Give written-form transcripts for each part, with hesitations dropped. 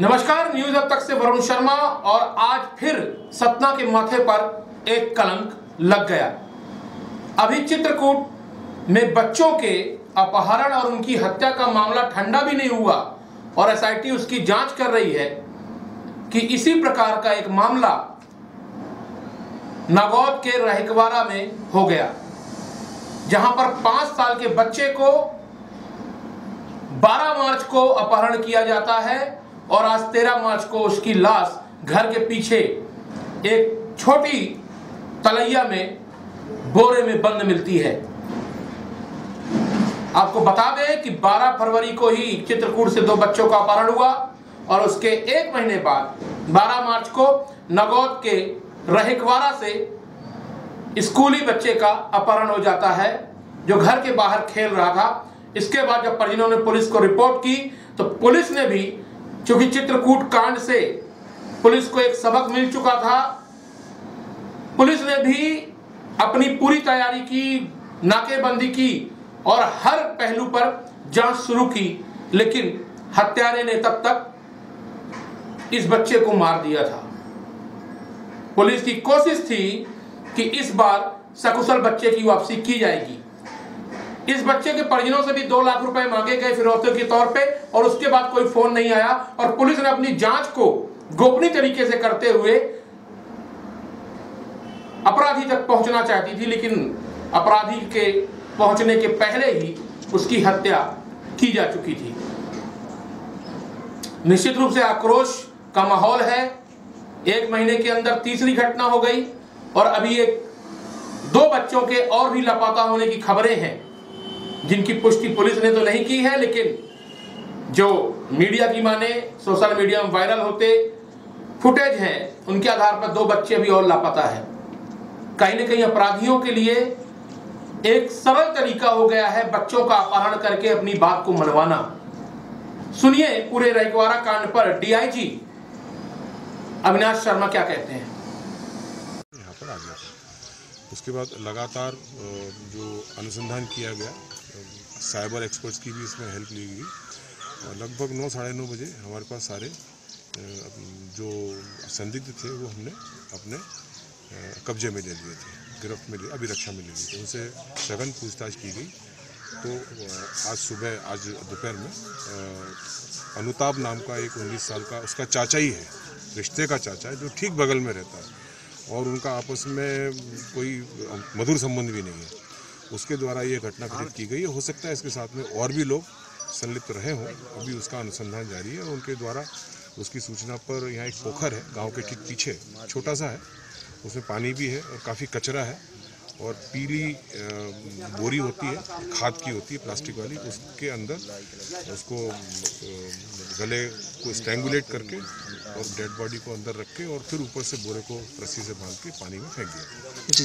नमस्कार, न्यूज अब तक से वरुण शर्मा। और आज फिर सतना के माथे पर एक कलंक लग गया। अभी चित्रकूट में बच्चों के अपहरण और उनकी हत्या का मामला ठंडा भी नहीं हुआ और एसआईटी उसकी जांच कर रही है कि इसी प्रकार का एक मामला नागौद के रहकवारा में हो गया, जहां पर 5 साल के बच्चे को 12 मार्च को अपहरण किया जाता है और आज 13 मार्च को उसकी लाश घर के पीछे एक छोटी तलैया में बोरे में बंद मिलती है। आपको बता दें कि 12 फरवरी को ही चित्रकूट से 2 बच्चों का अपहरण हुआ और उसके 1 महीने बाद 12 मार्च को नागौद के रहकवारा से स्कूली बच्चे का अपहरण हो जाता है जो घर के बाहर खेल रहा था। इसके बाद जब परिजनों ने पुलिस को रिपोर्ट की तो पुलिस ने भी, क्योंकि चित्रकूट कांड से पुलिस को एक सबक मिल चुका था, पुलिस ने भी अपनी पूरी तैयारी की, नाकेबंदी की और हर पहलू पर जांच शुरू की, लेकिन हत्यारे ने तब तक इस बच्चे को मार दिया था। पुलिस की कोशिश थी कि इस बार सकुशल बच्चे की वापसी की जाएगी। इस बच्चे के परिजनों से भी 2 लाख रुपए मांगे गए फिरौती के तौर पे और उसके बाद कोई फोन नहीं आया और पुलिस ने अपनी जांच को गोपनीय तरीके से करते हुए अपराधी तक पहुंचना चाहती थी, लेकिन अपराधी के पहुंचने के पहले ही उसकी हत्या की जा चुकी थी। निश्चित रूप से आक्रोश का माहौल है। 1 महीने के अंदर तीसरी घटना हो गई और अभी 2 बच्चों के और भी लापता होने की खबरें हैं, जिनकी पुष्टि पुलिस ने तो नहीं की है, लेकिन जो मीडिया की माने, सोशल मीडिया में वायरल होते फुटेज हैं, उनके आधार पर 2 बच्चे अभी और लापता है। कहीं न कहीं अपराधियों के लिए एक सरल तरीका हो गया है बच्चों का अपहरण करके अपनी बात को मनवाना। सुनिए पूरे रहकवारा कांड पर डीआईजी अविनाश शर्मा क्या कहते हैं। यहाँ पर आ गया, उसके बाद लगातार जो अनुसंधान किया गया, साइबर एक्सपर्ट्स की भी इसमें हेल्प ली गई और लगभग 9 साढ़े 9 बजे हमारे पास सारे जो संदिग्ध थे वो हमने अपने कब्जे में ले लिए थे, गिरफ्त में लिए, अभिरक्षा में ले लिए थे। उनसे सघन पूछताछ की गई तो आज दोपहर में अनुताप नाम का एक 19 साल का उसका चाचा ही है, रिश्ते का चाचा है, जो ठीक बगल में रहता है और उनका आपस में कोई मधुर संबंध भी नहीं है, उसके द्वारा ये घटना घटित की गई है। हो सकता है इसके साथ में और भी लोग संलिप्त रहे हों, अभी उसका अनुसंधान जारी है और उनके द्वारा उसकी सूचना पर यहाँ एक पोखर है गांव के ठीक पीछे, छोटा सा है, उसमें पानी भी है और काफ़ी कचरा है और पीली बोरी होती है, खाद की होती है प्लास्टिक वाली, उसके अंदर उसको गले को स्ट्रैंगुलेट करके और डेड बॉडी को अंदर रख के और फिर ऊपर से बोरे को रस्सी से बांध के पानी में फेंक दिया।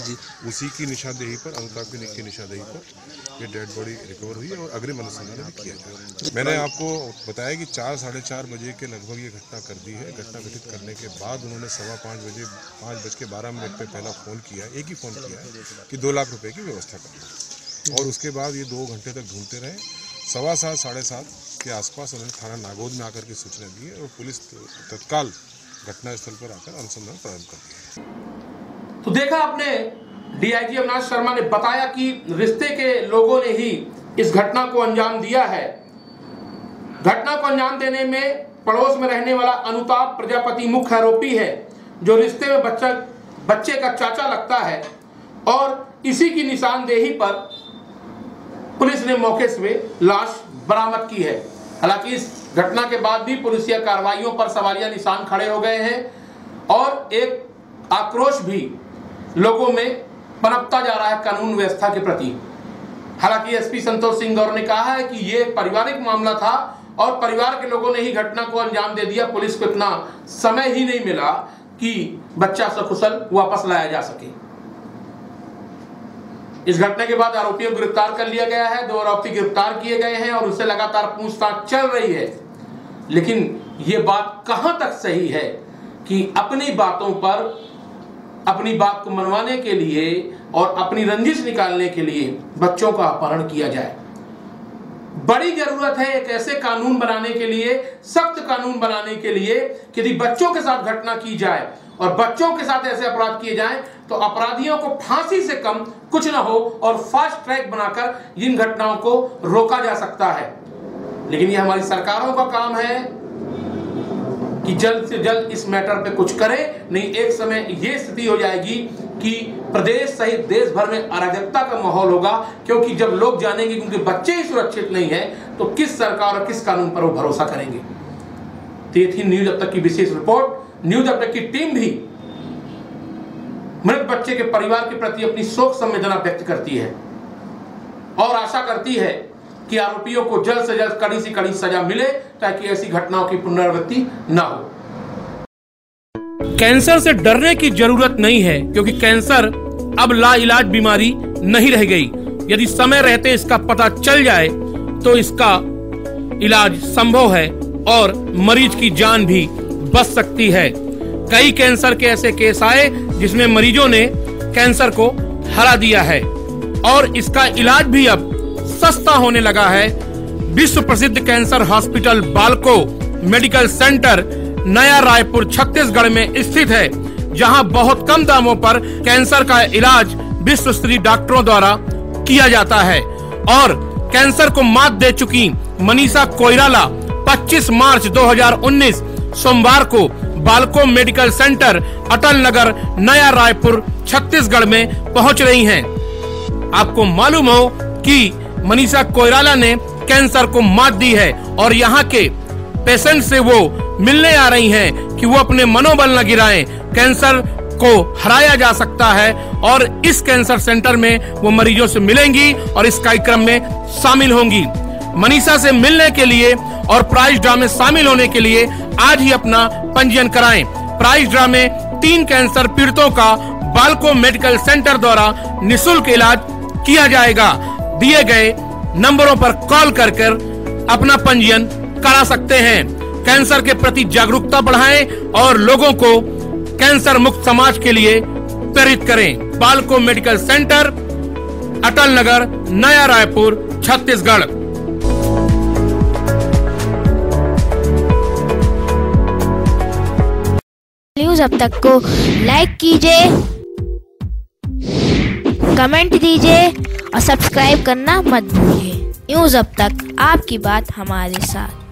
जी। उसी की निशानदेही पर, अनुताप की निशानदेही पर ये डेड बॉडी रिकवर हुई है और अग्रिम अनुसंधान भी किया जाएगा। मैंने आपको बताया कि 4 साढ़े 4 बजे के लगभग ये घटना कर दी है। घटना घटित करने के बाद उन्होंने 5:12 पे पहला फ़ोन किया, एक ही फ़ोन किया है कि 2 लाख रुपए की व्यवस्था करना और उसके बाद ये 2 घंटे तक ढूंढते रहे। 7:15 साढ़े 7 के आसपास उन्होंने थाना नागौद में आकर के सूचना दी है और पुलिस तत्काल घटनास्थल पर आकर अनुसंधान प्रारंभ कर दिया। तो देखा आपने, डीआईजी अविनाश शर्मा ने बताया कि रिश्ते के लोगों ने ही इस घटना को अंजाम दिया है। घटना को अंजाम देने में पड़ोस में रहने वाला अनुताप प्रजापति मुख्य आरोपी है, जो रिश्ते में बच्चे का चाचा लगता है और इसी की निशानदेही पर पुलिस ने मौके से लाश बरामद की है। हालांकि इस घटना के बाद भी पुलिसिया कार्रवाइयों पर सवालिया निशान खड़े हो गए हैं और एक आक्रोश भी लोगों में पनपता जा रहा है कानून व्यवस्था के प्रति। हालांकि एसपी संतोष सिंह गौर ने कहा है कि ये पारिवारिक मामला था और परिवार के लोगों ने ही घटना को अंजाम दे दिया, पुलिस को इतना समय ही नहीं मिला कि बच्चा सकुशल वापस लाया जा सके। इस घटना के बाद आरोपियों को गिरफ्तार कर लिया गया है, 2 आरोपी गिरफ्तार किए गए हैं और उससे लगातार पूछताछ चल रही है। लेकिन ये बात कहां तक सही है कि अपनी बातों पर, अपनी बात को मनवाने के लिए और अपनी रंजिश निकालने के लिए बच्चों का अपहरण किया जाए। बड़ी जरूरत है एक ऐसे कानून बनाने के लिए, सख्त कानून बनाने के लिए कि यदि बच्चों के साथ घटना की जाए और बच्चों के साथ ऐसे अपराध किए जाएं तो अपराधियों को फांसी से कम कुछ ना हो और फास्ट ट्रैक बनाकर इन घटनाओं को रोका जा सकता है। लेकिन ये हमारी सरकारों का काम है कि जल्द से जल्द इस मैटर पे कुछ करे, नहीं एक समय ये स्थिति हो जाएगी कि प्रदेश सहित देश भर में अराजकता का माहौल होगा, क्योंकि जब लोग जानेंगे कि उनके बच्चे ही सुरक्षित नहीं है तो किस सरकार और किस कानून पर वो भरोसा करेंगे। तो ये थी न्यूज अब तक की विशेष रिपोर्ट। न्यूज अब तक की टीम भी मृत बच्चे के परिवार के प्रति अपनी शोक संवेदना व्यक्त करती है और आशा करती है कि आरोपियों को जल्द से जल्द कड़ी से कड़ी सजा मिले ताकि ऐसी घटनाओं की पुनरावृत्ति न हो। कैंसर से डरने की जरूरत नहीं है, क्योंकि कैंसर अब लाइलाज बीमारी नहीं रह गई। यदि समय रहते इसका पता चल जाए तो इसका इलाज संभव है और मरीज की जान भी बच सकती है। कई कैंसर के ऐसे केस आए जिसमें मरीजों ने कैंसर को हरा दिया है और इसका इलाज भी अब सस्ता होने लगा है। विश्व प्रसिद्ध कैंसर हॉस्पिटल बालको मेडिकल सेंटर नया रायपुर छत्तीसगढ़ में स्थित है, जहां बहुत कम दामों पर कैंसर का इलाज विश्व स्तरीय डॉक्टरों द्वारा किया जाता है। और कैंसर को मात दे चुकी मनीषा कोइराला 25 मार्च 2019 सोमवार को बालको मेडिकल सेंटर अटल नगर नया रायपुर छत्तीसगढ़ में पहुंच रही हैं। आपको मालूम हो कि मनीषा कोइराला ने कैंसर को मात दी है और यहाँ के पेशेंट से वो मिलने आ रही हैं कि वो अपने मनोबल न गिराएं, कैंसर को हराया जा सकता है। और इस कैंसर सेंटर में वो मरीजों से मिलेंगी और इस कार्यक्रम में शामिल होंगी। मनीषा से मिलने के लिए और प्राइज ड्रा में शामिल होने के लिए आज ही अपना पंजीयन कराएं। प्राइज ड्रा में 3 कैंसर पीड़ितों का बालको मेडिकल सेंटर द्वारा निःशुल्क इलाज किया जाएगा। दिए गए नंबरों पर कॉल कर अपना पंजीयन करा सकते हैं। कैंसर के प्रति जागरूकता बढ़ाएं और लोगों को कैंसर मुक्त समाज के लिए प्रेरित करें। बालको मेडिकल सेंटर अटल नगर नया रायपुर छत्तीसगढ़। न्यूज अब तक को लाइक कीजिए, कमेंट दीजिए और सब्सक्राइब करना मत भूलिए। न्यूज अब तक, आपकी बात हमारे साथ।